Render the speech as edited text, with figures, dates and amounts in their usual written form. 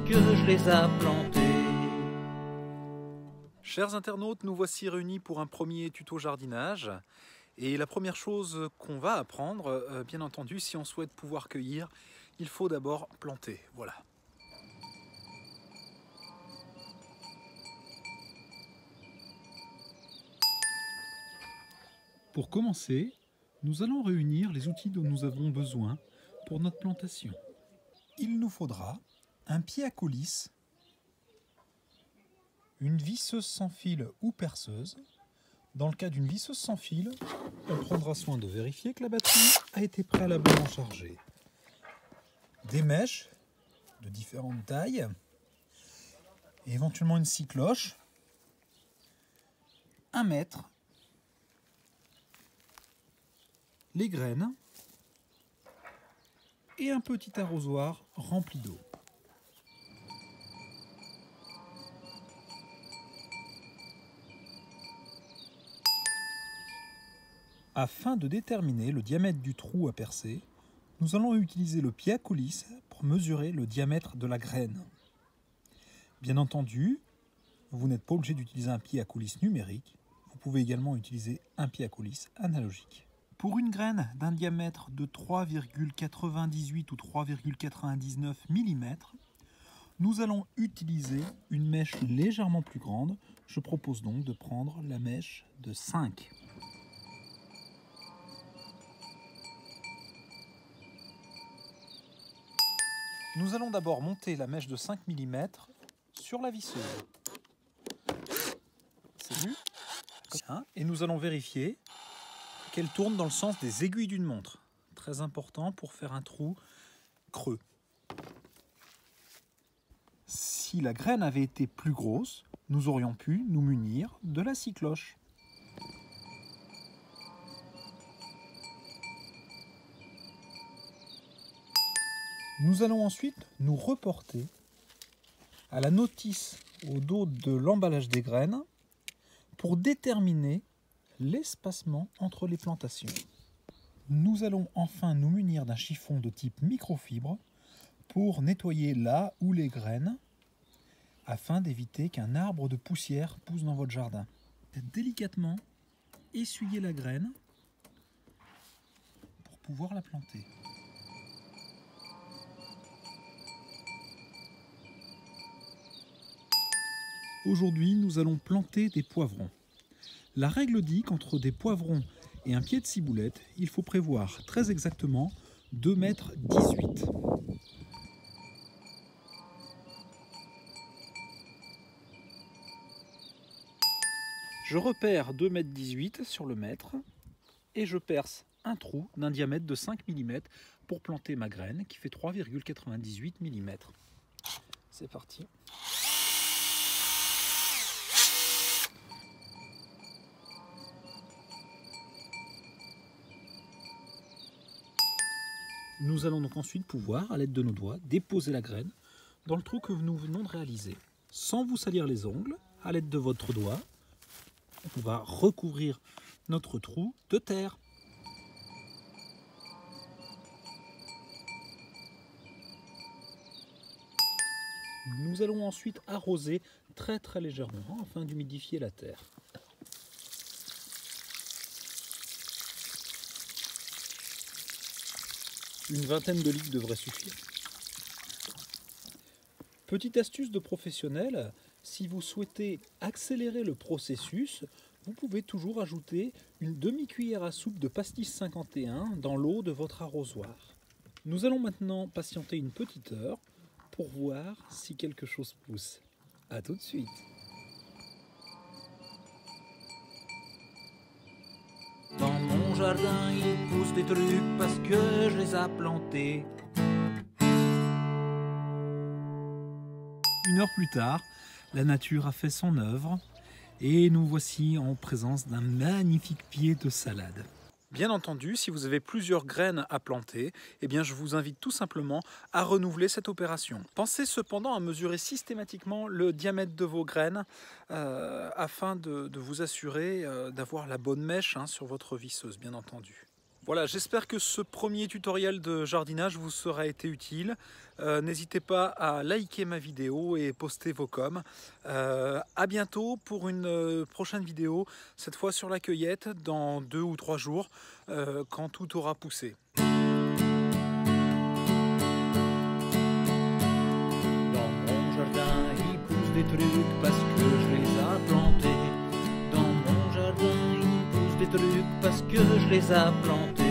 que je les ai plantés. Chers internautes, nous voici réunis pour un premier tuto jardinage. Et la première chose qu'on va apprendre, bien entendu, si on souhaite pouvoir cueillir, il faut d'abord planter. Voilà. Pour commencer, nous allons réunir les outils dont nous avons besoin pour notre plantation. Il nous faudra un pied à coulisse, une visseuse sans fil ou perceuse. Dans le cas d'une visseuse sans fil, on prendra soin de vérifier que la batterie a été préalablement chargée. Des mèches de différentes tailles, et éventuellement une scie cloche, 1 mètre, les graines et un petit arrosoir rempli d'eau. Afin de déterminer le diamètre du trou à percer, nous allons utiliser le pied à coulisse pour mesurer le diamètre de la graine. Bien entendu, vous n'êtes pas obligé d'utiliser un pied à coulisse numérique, vous pouvez également utiliser un pied à coulisse analogique. Pour une graine d'un diamètre de 3,98 ou 3,99 mm, nous allons utiliser une mèche légèrement plus grande. Je propose donc de prendre la mèche de 5. Nous allons d'abord monter la mèche de 5 mm sur la visseuse. C'est vu ? Et nous allons vérifier qu'elle tourne dans le sens des aiguilles d'une montre. Très important pour faire un trou creux. Si la graine avait été plus grosse, nous aurions pu nous munir de la scie cloche. Nous allons ensuite nous reporter à la notice au dos de l'emballage des graines pour déterminer l'espacement entre les plantations. Nous allons enfin nous munir d'un chiffon de type microfibre pour nettoyer là où les graines, afin d'éviter qu'un arbre de poussière pousse dans votre jardin. Délicatement, essuyez la graine pour pouvoir la planter. Aujourd'hui, nous allons planter des poivrons. La règle dit qu'entre des poivrons et un pied de ciboulette, il faut prévoir très exactement 2,18 m. Je repère 2,18 m sur le mètre et je perce un trou d'un diamètre de 5 mm pour planter ma graine qui fait 3,98 mm. C'est parti. Nous allons donc ensuite pouvoir, à l'aide de nos doigts, déposer la graine dans le trou que nous venons de réaliser. Sans vous salir les ongles, à l'aide de votre doigt, on va recouvrir notre trou de terre. Nous allons ensuite arroser très légèrement afin d'humidifier la terre. Une vingtaine de litres devrait suffire. Petite astuce de professionnel, si vous souhaitez accélérer le processus, vous pouvez toujours ajouter une demi-cuillère à soupe de pastis 51 dans l'eau de votre arrosoir. Nous allons maintenant patienter une petite heure pour voir si quelque chose pousse. A tout de suite. Dans mon jardin, il pousse des trucs parce que je les ai plantés. Une heure plus tard, la nature a fait son œuvre et nous voici en présence d'un magnifique pied de salade. Bien entendu, si vous avez plusieurs graines à planter, eh bien je vous invite tout simplement à renouveler cette opération. Pensez cependant à mesurer systématiquement le diamètre de vos graines afin de vous assurer d'avoir la bonne mèche sur votre visseuse, bien entendu. Voilà, j'espère que ce premier tutoriel de jardinage vous sera été utile. N'hésitez pas à liker ma vidéo et poster vos coms. À bientôt pour une prochaine vidéo, cette fois sur la cueillette, dans 2 ou 3 jours, quand tout aura poussé. Dans mon jardin, il pousse des trucs parce que je les ai plantés. Dans mon jardin, il pousse des trucs parce que je les ai plantés.